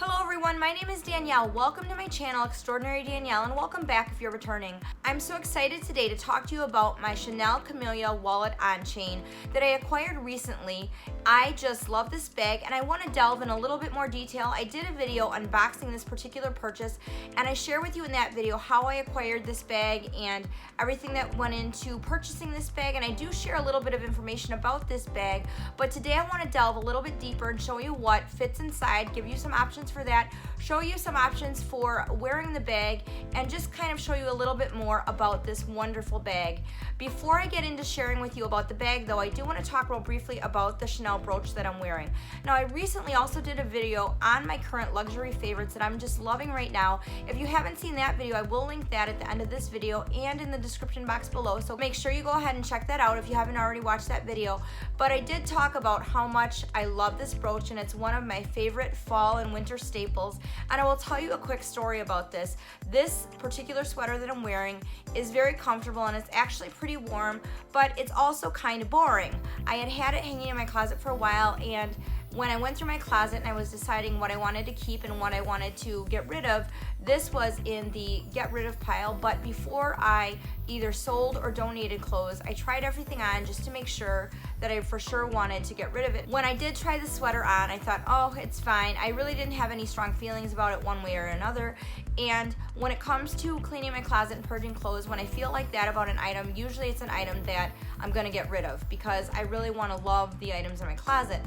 Hello everyone, my name is Danielle. Welcome to my channel, Extraordinary Danielle, and welcome back if you're returning. I'm so excited today to talk to you about my Chanel Camelia wallet on chain that I acquired recently. I just love this bag and I want to delve in a little bit more detail. I did a video unboxing this particular purchase and I share with you in that video how I acquired this bag and everything that went into purchasing this bag, and I do share a little bit of information about this bag, but today I want to delve a little bit deeper and show you what fits inside, give you some options for that, show you some options for wearing the bag, and just kind of show you a little bit more about this wonderful bag. Before I get into sharing with you about the bag though, I do want to talk real briefly about the Chanel brooch that I'm wearing. Now, I recently also did a video on my current luxury favorites that I'm just loving right now. If you haven't seen that video, I will link that at the end of this video and in the description box below, so make sure you go ahead and check that out if you haven't already watched that video. But I did talk about how much I love this brooch, and it's one of my favorite fall and winter staples, and I will tell you a quick story about this. This particular sweater that I'm wearing is very comfortable and it's actually pretty warm, but it's also kind of boring. I had it hanging in my closet for a while, and when I went through my closet and I was deciding what I wanted to keep and what I wanted to get rid of, this was in the get rid of pile. But before I either sold or donated clothes, I tried everything on just to make sure that I for sure wanted to get rid of it. When I did try the sweater on, I thought, oh, it's fine. I really didn't have any strong feelings about it one way or another. And when it comes to cleaning my closet and purging clothes, when I feel like that about an item, usually it's an item that I'm gonna get rid of because I really wanna love the items in my closet.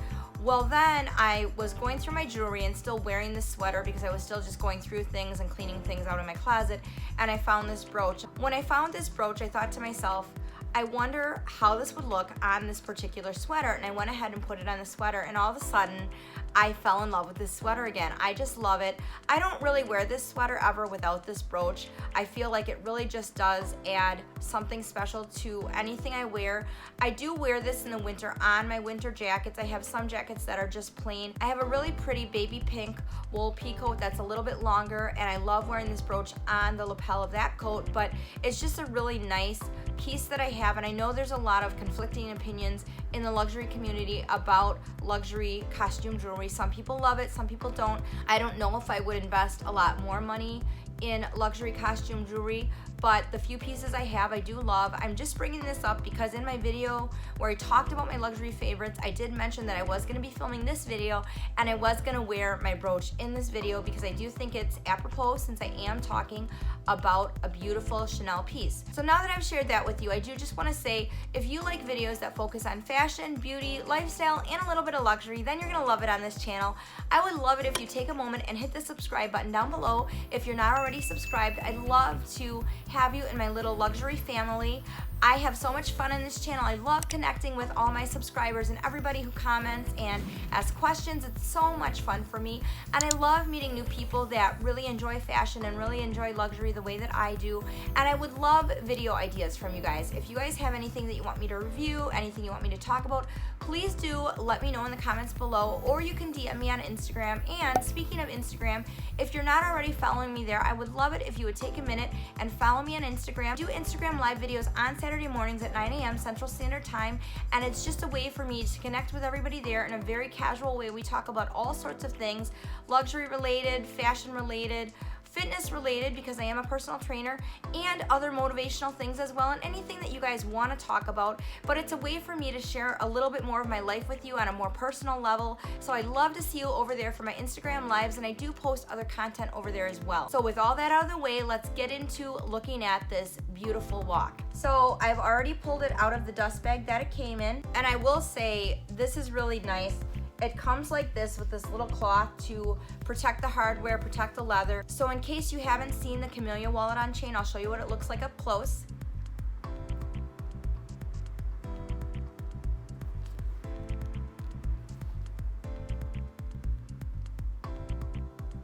Well, then I was going through my jewelry and still wearing this sweater because I was still just going through things and cleaning things out of my closet, and I found this brooch. When I found this brooch, I thought to myself, I wonder how this would look on this particular sweater, and I went ahead and put it on the sweater, and all of a sudden I fell in love with this sweater again. I just love it. I don't really wear this sweater ever without this brooch. I feel like it really just does add something special to anything I wear. I do wear this in the winter on my winter jackets. I have some jackets that are just plain. I have a really pretty baby pink wool pea coat that's a little bit longer, and I love wearing this brooch on the lapel of that coat, but it's just a really nice piece that I have, and I know there's a lot of conflicting opinions in the luxury community about luxury costume jewelry. Some people love it, some people don't. I don't know if I would invest a lot more money in luxury costume jewelry, but the few pieces I have, I do love. I'm just bringing this up because in my video where I talked about my luxury favorites, I did mention that I was going to be filming this video and I was going to wear my brooch in this video because I do think it's apropos since I am talking about a beautiful Chanel piece. So now that I've shared that with you, I do just want to say, if you like videos that focus on fashion, beauty, lifestyle, and a little bit of luxury, then you're going to love it on this channel. I would love it if you take a moment and hit the subscribe button down below if you're not already subscribed. I'd love to have you in my little luxury family. I have so much fun on this channel. I love connecting with all my subscribers and everybody who comments and asks questions. It's so much fun for me, and I love meeting new people that really enjoy fashion and really enjoy luxury the way that I do. And I would love video ideas from you guys. If you guys have anything that you want me to review, anything you want me to talk about, please do let me know in the comments below, or you can DM me on Instagram. And speaking of Instagram, if you're not already following me there, I would love it if you would take a minute and follow me on Instagram. I do Instagram live videos on Saturday mornings at 9 a.m. Central Standard Time, and it's just a way for me to connect with everybody there in a very casual way. We talk about all sorts of things, luxury related, fashion related, fitness related, because I am a personal trainer, and other motivational things as well, and anything that you guys want to talk about. But it's a way for me to share a little bit more of my life with you on a more personal level. So I'd love to see you over there for my Instagram lives, and I do post other content over there as well. So with all that out of the way, let's get into looking at this beautiful WOC. So I've already pulled it out of the dust bag that it came in, and I will say this is really nice. It comes like this with this little cloth to protect the hardware, protect the leather. So in case you haven't seen the Camelia wallet on chain, I'll show you what it looks like up close.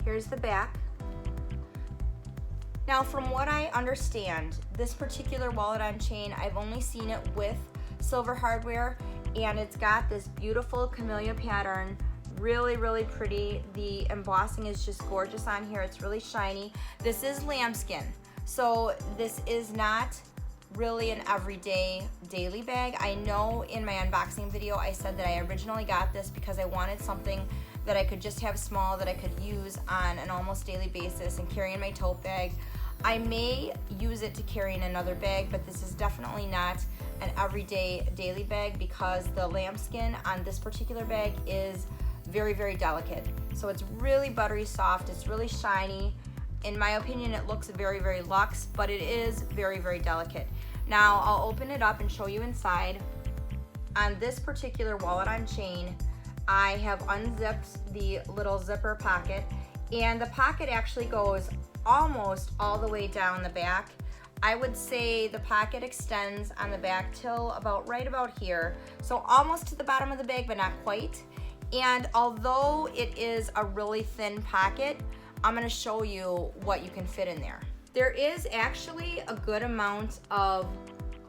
Here's the back. Now, from what I understand, this particular wallet on chain, I've only seen it with silver hardware, and it's got this beautiful camellia pattern, really, really pretty. The embossing is just gorgeous on here. It's really shiny. This is lambskin, so this is not really an everyday daily bag. I know in my unboxing video I said that I originally got this because I wanted something that I could just have small that I could use on an almost daily basis and carry in my tote bag. I may use it to carry in another bag, but this is definitely not an everyday daily bag because the lambskin on this particular bag is very, very delicate. So it's really buttery soft, it's really shiny. In my opinion, it looks very, very luxe, but it is very, very delicate. Now I'll open it up and show you inside. On this particular wallet on chain, I have unzipped the little zipper pocket, and the pocket actually goes almost all the way down the back. I would say the pocket extends on the back till right about here. So almost to the bottom of the bag, but not quite. And although it is a really thin pocket, I'm gonna show you what you can fit in there. There is actually a good amount of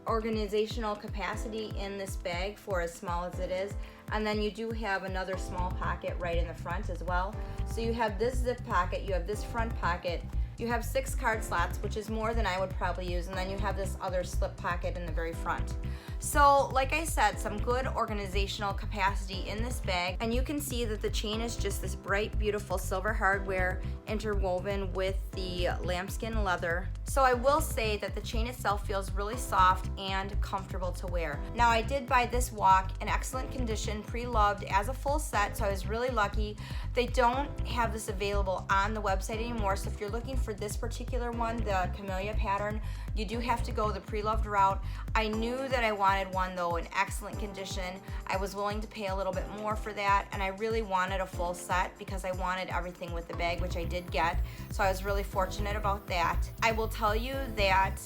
organizational capacity in this bag for as small as it is. And then you do have another small pocket right in the front as well. So you have this zip pocket, you have this front pocket, you have 6 card slots, which is more than I would probably use, and then you have this other slip pocket in the very front. So like I said, some good organizational capacity in this bag, and you can see that the chain is just this bright, beautiful silver hardware interwoven with the lambskin leather. So I will say that the chain itself feels really soft and comfortable to wear. Now I did buy this WOC in excellent condition, pre-loved as a full set, so I was really lucky. They don't have this available on the website anymore, so if you're looking for this particular one, the Camelia pattern, you do have to go the pre-loved route. I knew that I wanted one though in excellent condition. I was willing to pay a little bit more for that, and I really wanted a full set because I wanted everything with the bag, which I did get, so I was really fortunate about that. I will tell you that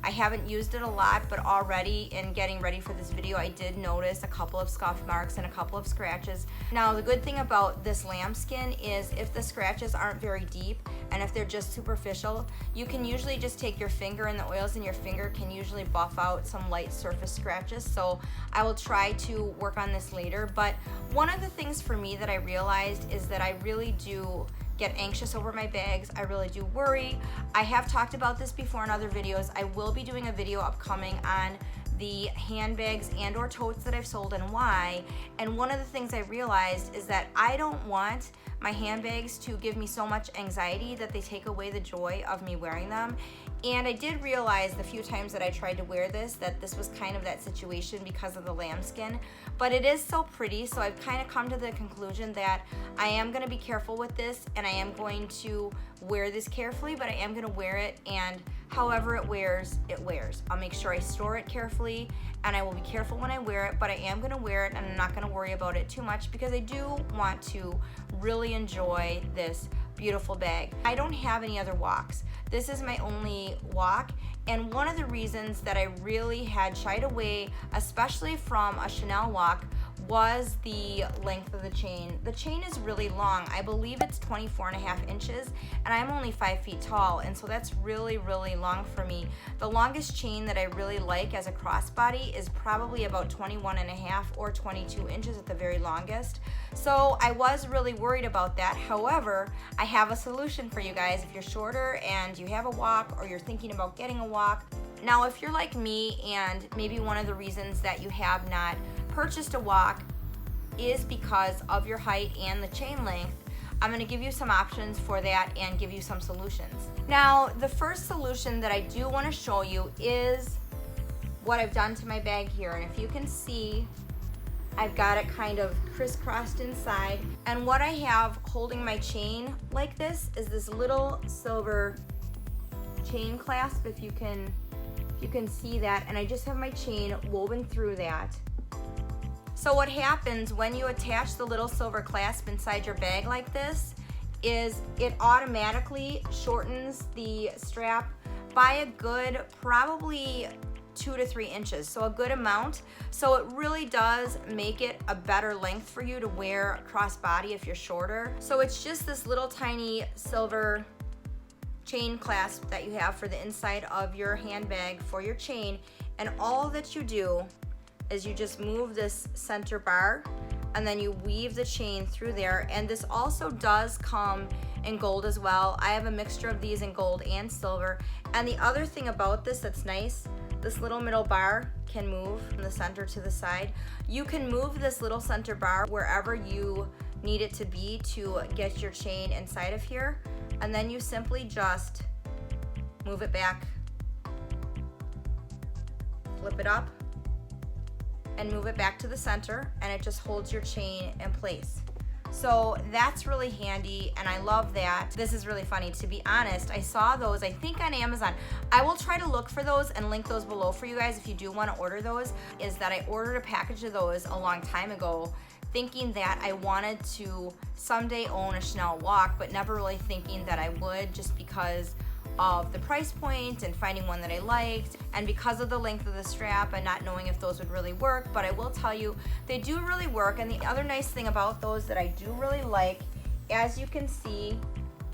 I haven't used it a lot, but already in getting ready for this video, I did notice a couple of scuff marks and a couple of scratches. Now, the good thing about this lambskin is if the scratches aren't very deep and if they're just superficial, you can usually just take your finger, and the oils in your finger can usually buff out some light surface scratches. So I will try to work on this later. But one of the things for me that I realized is that I really do get anxious over my bags. I really do worry. I have talked about this before in other videos. I will be doing a video upcoming on the handbags and or totes that I've sold and why. And one of the things I realized is that I don't want my handbags to give me so much anxiety that they take away the joy of me wearing them. And I did realize the few times that I tried to wear this that this was kind of that situation because of the lambskin, but it is so pretty, so I've kind of come to the conclusion that I am going to be careful with this, and I am going to wear this carefully, but I am going to wear it, and however it wears, it wears. I'll make sure I store it carefully, and I will be careful when I wear it, but I am going to wear it, and I'm not going to worry about it too much because I do want to really enjoy this beautiful bag. I don't have any other WOCs. This is my only WOC, and one of the reasons that I really had shied away, especially from a Chanel WOC, was the length of the chain. The chain is really long. I believe it's 24.5 inches, and I'm only 5 feet tall, and so that's really, really long for me. The longest chain that I really like as a crossbody is probably about 21.5 or 22 inches at the very longest. So I was really worried about that. However, I have a solution for you guys if you're shorter and you have a WOC or you're thinking about getting a WOC. Now, if you're like me and maybe one of the reasons that you have not purchased a WOC is because of your height and the chain length, I'm going to give you some options for that and give you some solutions. Now, the first solution that I do want to show you is what I've done to my bag here. And if you can see, I've got it kind of crisscrossed inside. And what I have holding my chain like this is this little silver chain clasp, if you can see that. And I just have my chain woven through that. So what happens when you attach the little silver clasp inside your bag like this is it automatically shortens the strap by a good probably 2 to 3 inches, so a good amount. So it really does make it a better length for you to wear crossbody if you're shorter. So it's just this little tiny silver chain clasp that you have for the inside of your handbag for your chain, and all that you do is you just move this center bar and then you weave the chain through there. And this also does come in gold as well. I have a mixture of these in gold and silver. And the other thing about this that's nice, this little middle bar can move from the center to the side. You can move this little center bar wherever you need it to be to get your chain inside of here. And then you simply just move it back, flip it up, and move it back to the center, and it just holds your chain in place. So that's really handy, and I love that. This is really funny. To be honest, I saw those, I think, on Amazon. I will try to look for those and link those below for you guys if you do want to order those. Is that I ordered a package of those a long time ago, thinking that I wanted to someday own a Chanel WOC, but never really thinking that I would, just because of the price point and finding one that I liked, and because of the length of the strap and not knowing if those would really work. But I will tell you, they do really work. And the other nice thing about those that I do really like, as you can see,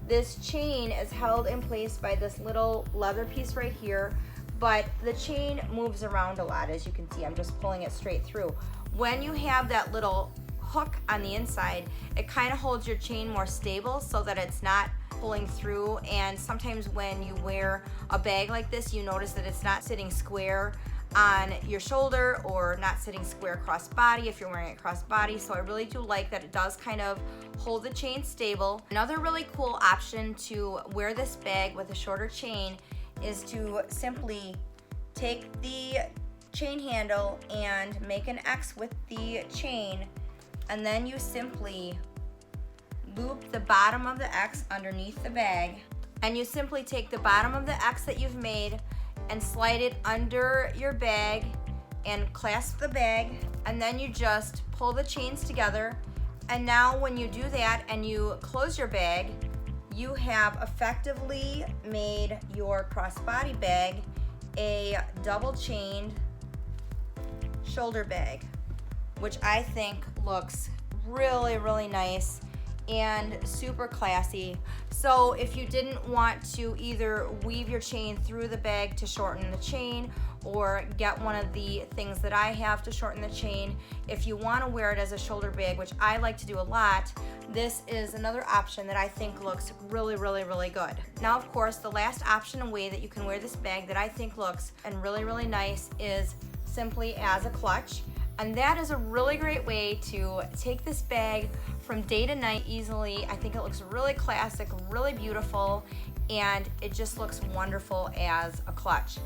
this chain is held in place by this little leather piece right here, but the chain moves around a lot. As you can see, I'm just pulling it straight through. When you have that little hook on the inside, it kind of holds your chain more stable so that it's not pulling through. And sometimes when you wear a bag like this, you notice that it's not sitting square on your shoulder or not sitting square cross body if you're wearing it cross body. So I really do like that it does kind of hold the chain stable. Another really cool option to wear this bag with a shorter chain is to simply take the chain handle and make an X with the chain, and then you simply loop the bottom of the X underneath the bag, and you simply take the bottom of the X that you've made and slide it under your bag and clasp the bag, and then you just pull the chains together. And now when you do that and you close your bag, you have effectively made your crossbody bag a double chained shoulder bag, which I think looks really, really nice and super classy. So if you didn't want to either weave your chain through the bag to shorten the chain, or get one of the things that I have to shorten the chain, if you want to wear it as a shoulder bag, which I like to do a lot, this is another option that I think looks really, really, really good. Now, of course, the last option and way that you can wear this bag that I think looks and really, really nice is simply as a clutch. And that is a really great way to take this bag from day to night easily. I think it looks really classic, really beautiful, and it just looks wonderful as a clutch.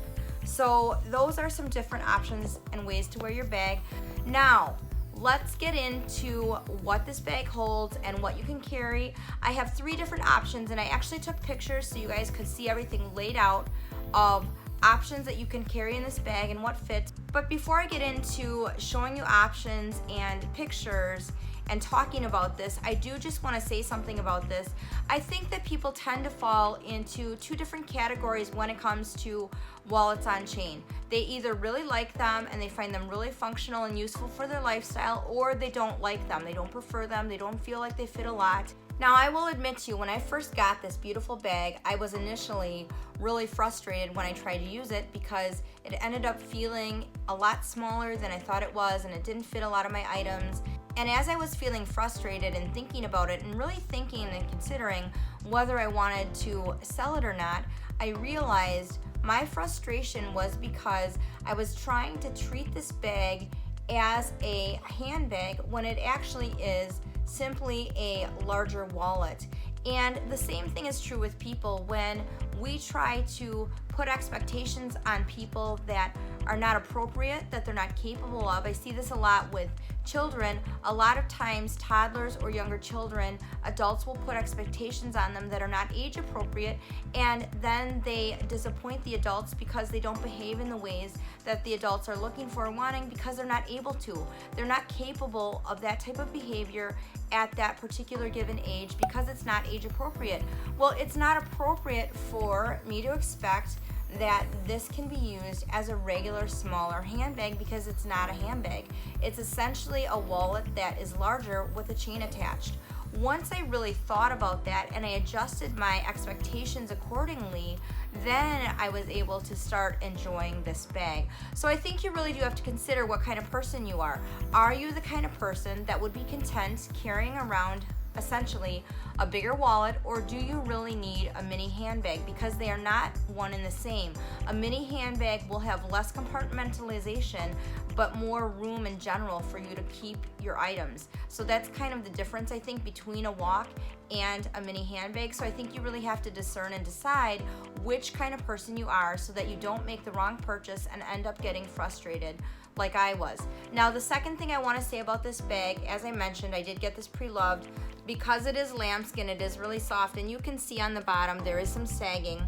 So those are some different options and ways to wear your bag. Now, let's get into what this bag holds and what you can carry. I have 3 different options, and I actually took pictures so you guys could see everything laid out of options that you can carry in this bag and what fits. But before I get into showing you options and pictures and talking about this, I do just want to say something about this. I think that people tend to fall into 2 different categories when it comes to wallets on chain. They either really like them and they find them really functional and useful for their lifestyle, or they don't like them. They don't prefer them. They don't feel like they fit a lot. Now, I will admit to you, when I first got this beautiful bag, I was initially really frustrated when I tried to use it because it ended up feeling a lot smaller than I thought it was, and it didn't fit a lot of my items. And as I was feeling frustrated and thinking about it and really thinking and considering whether I wanted to sell it or not, I realized my frustration was because I was trying to treat this bag as a handbag when it actually is simply a larger wallet. And the same thing is true with people. When we try to put expectations on people that are not appropriate, that they're not capable of. I see this a lot with children. A lot of times, toddlers or younger children, adults will put expectations on them that are not age appropriate, and then they disappoint the adults because they don't behave in the ways that the adults are looking for and wanting, because they're not able to. They're not capable of that type of behavior at that particular given age because it's not age appropriate. Well, it's not appropriate for me to expect that this can be used as a regular smaller handbag because it's not a handbag. It's essentially a wallet that is larger with a chain attached. Once I really thought about that and I adjusted my expectations accordingly, then I was able to start enjoying this bag. So I think you really do have to consider what kind of person you are. Are you the kind of person that would be content carrying around essentially a bigger wallet, or do you really need a mini handbag? Because they are not one and the same. A mini handbag will have less compartmentalization, but more room in general for you to keep your items. So that's kind of the difference, I think, between a WOC and a mini handbag. So I think you really have to discern and decide which kind of person you are so that you don't make the wrong purchase and end up getting frustrated like I was. Now, the second thing I want to say about this bag, as I mentioned, I did get this pre-loved. Because it is lambskin, it is really soft, and you can see on the bottom there is some sagging.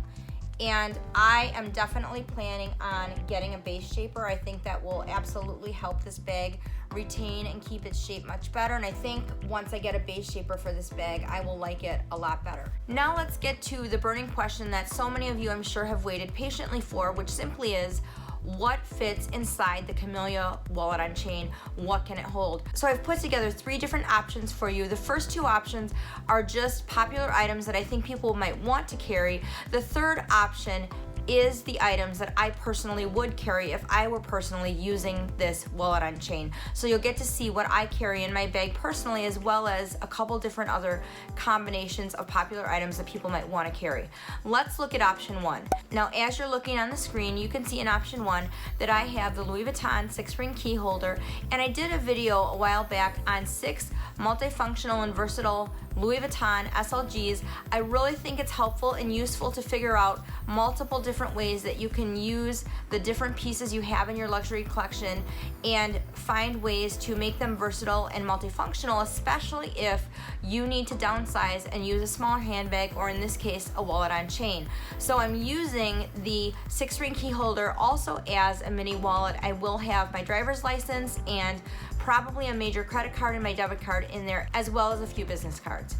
And I am definitely planning on getting a base shaper. I think that will absolutely help this bag retain and keep its shape much better. And I think once I get a base shaper for this bag, I will like it a lot better. Now let's get to the burning question that so many of you, I'm sure, have waited patiently for, which simply is, what fits inside the Camelia wallet on chain? What can it hold? So I've put together 3 different options for you. The first 2 options are just popular items that I think people might want to carry. The third option is the items that I personally would carry if I were personally using this wallet on chain. So you'll get to see what I carry in my bag personally, as well as a couple different other combinations of popular items that people might want to carry. Let's look at option 1. Now, as you're looking on the screen, you can see in option 1 that I have the Louis Vuitton 6-ring key holder, and I did a video a while back on 6 multifunctional and versatile Louis Vuitton SLGs. I really think it's helpful and useful to figure out multiple different ways that you can use the different pieces you have in your luxury collection and find ways to make them versatile and multifunctional, especially if you need to downsize and use a smaller handbag, or in this case, a wallet on chain. So I'm using the 6-ring key holder also as a mini wallet. I will have my driver's license and probably a major credit card and my debit card in there, as well as a few business cards.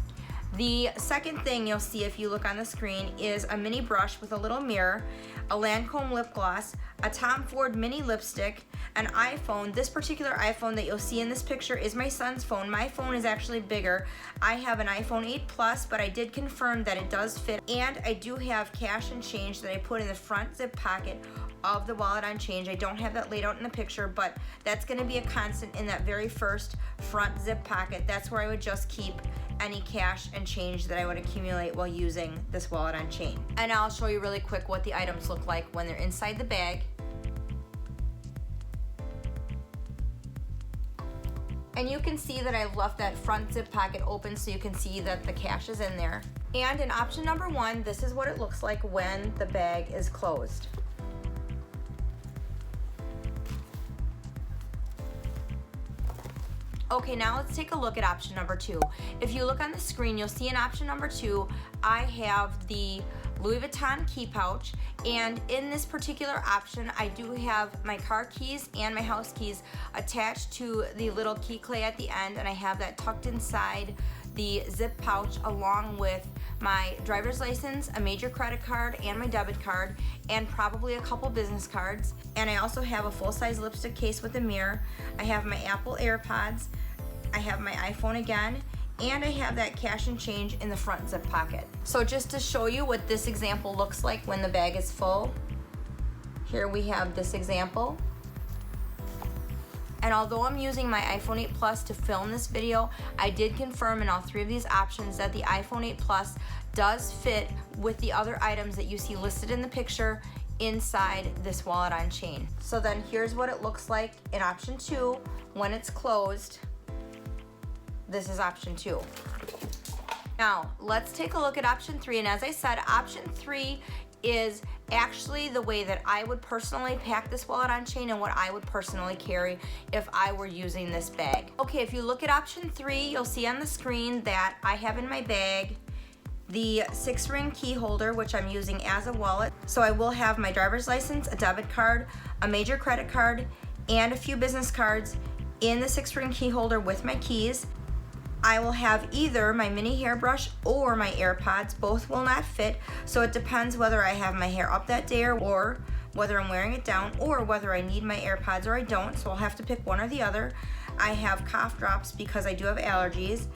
The second thing you'll see if you look on the screen is a mini brush with a little mirror, a Lancome lip gloss, a Tom Ford mini lipstick, an iPhone. This particular iPhone that you'll see in this picture is my son's phone. My phone is actually bigger. I have an iPhone 8 Plus, but I did confirm that it does fit, and I do have cash and change that I put in the front zip pocket of the wallet on chain. I don't have that laid out in the picture, but that's going to be a constant in that very first front zip pocket. That's where I would just keep any cash and change that I would accumulate while using this wallet on chain. And I'll show you really quick what the items look like when they're inside the bag. And you can see that I've left that front zip pocket open so you can see that the cash is in there. And in option number 1, this is what it looks like when the bag is closed. Okay, now let's take a look at option number 2. If you look on the screen, you'll see in option number 2, I have the Louis Vuitton key pouch, and in this particular option, I do have my car keys and my house keys attached to the little key clay at the end, and I have that tucked inside the zip pouch along with my driver's license, a major credit card, and my debit card, and probably a couple business cards. And I also have a full-size lipstick case with a mirror. I have my Apple AirPods, I have my iPhone again, and I have that cash and change in the front zip pocket. So just to show you what this example looks like when the bag is full, here we have this example. And although I'm using my iPhone 8 Plus to film this video, I did confirm in all 3 of these options that the iPhone 8 Plus does fit with the other items that you see listed in the picture inside this wallet on chain. So then here's what it looks like in option 2 when it's closed. This is option 2. Now let's take a look at option 3, and as I said, option 3 is actually the way that I would personally pack this wallet on chain and what I would personally carry if I were using this bag. Okay, if you look at option 3, you'll see on the screen that I have in my bag the 6-ring key holder, which I'm using as a wallet. So I will have my driver's license, a debit card, a major credit card, and a few business cards in the 6-ring key holder with my keys. I will have either my mini hairbrush or my AirPods. Both will not fit, so it depends whether I have my hair up that day or whether I'm wearing it down, or whether I need my AirPods or I don't, so I'll have to pick one or the other. I have cough drops because I do have allergies,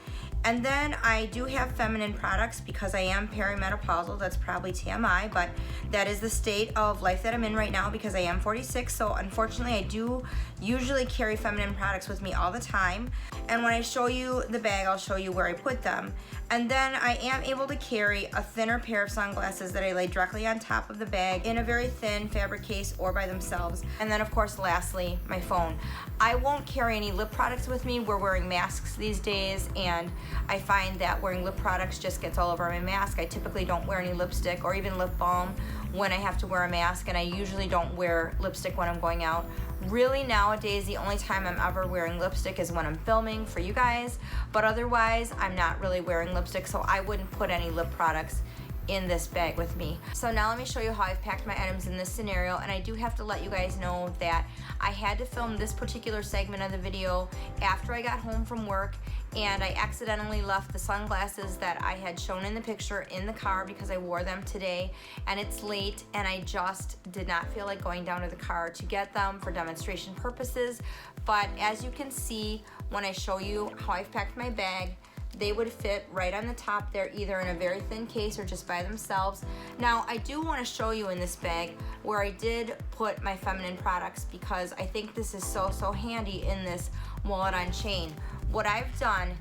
And then I do have feminine products because I am perimenopausal. That's probably TMI, but that is the state of life that I'm in right now because I am 46. So unfortunately, I do usually carry feminine products with me all the time. And when I show you the bag, I'll show you where I put them. And then I am able to carry a thinner pair of sunglasses that I lay directly on top of the bag in a very thin fabric case or by themselves. And then of course, lastly, my phone. I won't carry any lip products with me. We're wearing masks these days, and I find that wearing lip products just gets all over my mask. I typically don't wear any lipstick or even lip balm when I have to wear a mask, and I usually don't wear lipstick when I'm going out. Really nowadays, the only time I'm ever wearing lipstick is when I'm filming for you guys, but otherwise I'm not really wearing lipstick, so I wouldn't put any lip products in this bag with me. So now let me show you how I've packed my items in this scenario, and I do have to let you guys know that I had to film this particular segment of the video after I got home from work, and I accidentally left the sunglasses that I had shown in the picture in the car because I wore them today, and it's late and I just did not feel like going down to the car to get them for demonstration purposes. But as you can see when I show you how I've packed my bag, they would fit right on the top there, either in a very thin case or just by themselves. Now, I do want to show you in this bag where I did put my feminine products because I think this is so handy in this wallet on chain. What I've done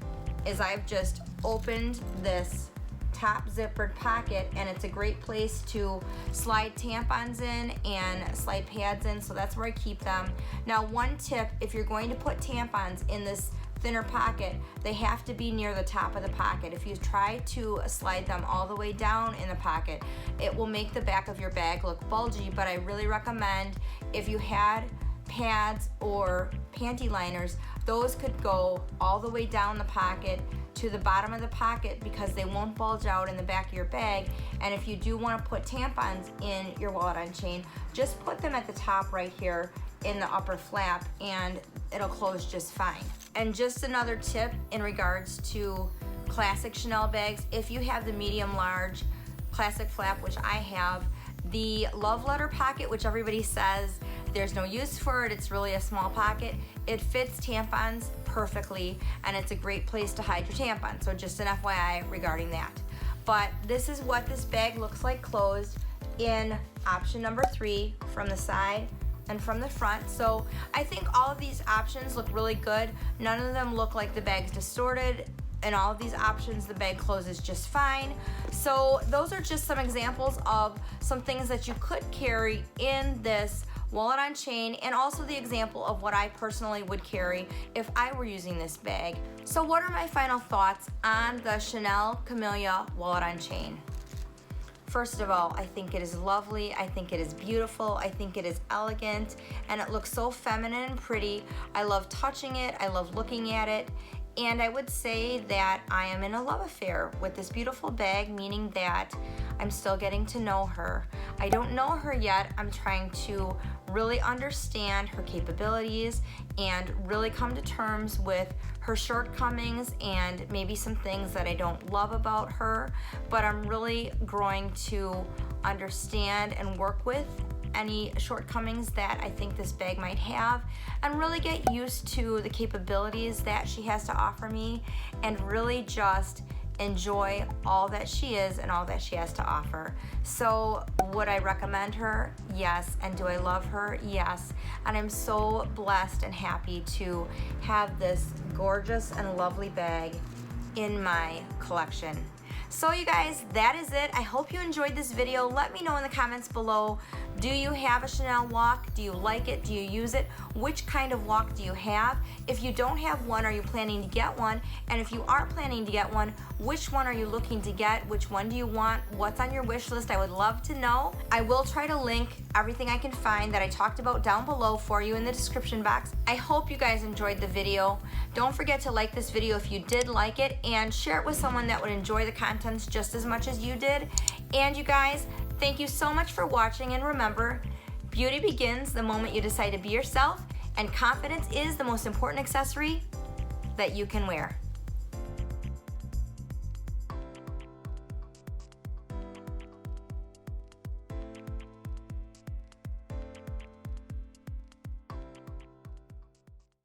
is I've just opened this top zippered pocket, and it's a great place to slide tampons in and slide pads in, so that's where I keep them. Now, one tip, if you're going to put tampons in this thinner pocket, they have to be near the top of the pocket. If you try to slide them all the way down in the pocket, it will make the back of your bag look bulgy, but I really recommend if you had pads or panty liners, those could go all the way down the pocket to the bottom of the pocket because they won't bulge out in the back of your bag. And if you do want to put tampons in your wallet on chain, just put them at the top right here in the upper flap and it'll close just fine. And just another tip in regards to classic Chanel bags, if you have the medium large classic flap, which I have, the love letter pocket, which everybody says there's no use for it, it's really a small pocket, it fits tampons perfectly and it's a great place to hide your tampons. So just an FYI regarding that. But this is what this bag looks like closed in option number 3 from the side and from the front. So I think all of these options look really good. None of them look like the bag's distorted. In all of these options, the bag closes just fine. So those are just some examples of some things that you could carry in this wallet on chain, and also the example of what I personally would carry if I were using this bag. So what are my final thoughts on the Chanel Camelia wallet on chain? First of all, I think it is lovely, I think it is beautiful, I think it is elegant, and it looks so feminine and pretty. I love touching it, I love looking at it, and I would say that I am in a love affair with this beautiful bag, meaning that I'm still getting to know her. I don't know her yet. I'm trying to really understand her capabilities and really come to terms with her shortcomings and maybe some things that I don't love about her, but I'm really growing to understand and work with any shortcomings that I think this bag might have, and really get used to the capabilities that she has to offer me and really just enjoy all that she is and all that she has to offer. So would I recommend her? Yes. And do I love her? Yes. And I'm so blessed and happy to have this gorgeous and lovely bag in my collection. So you guys, that is it. I hope you enjoyed this video. Let me know in the comments below, do you have a Chanel WOC? Do you like it? Do you use it? Which kind of WOC do you have? If you don't have one, are you planning to get one? And if you are planning to get one, which one are you looking to get? Which one do you want? What's on your wish list? I would love to know. I will try to link everything I can find that I talked about down below for you in the description box. I hope you guys enjoyed the video. Don't forget to like this video if you did like it, and share it with someone that would enjoy the contents just as much as you did. And you guys, thank you so much for watching, and remember, beauty begins the moment you decide to be yourself, and confidence is the most important accessory that you can wear.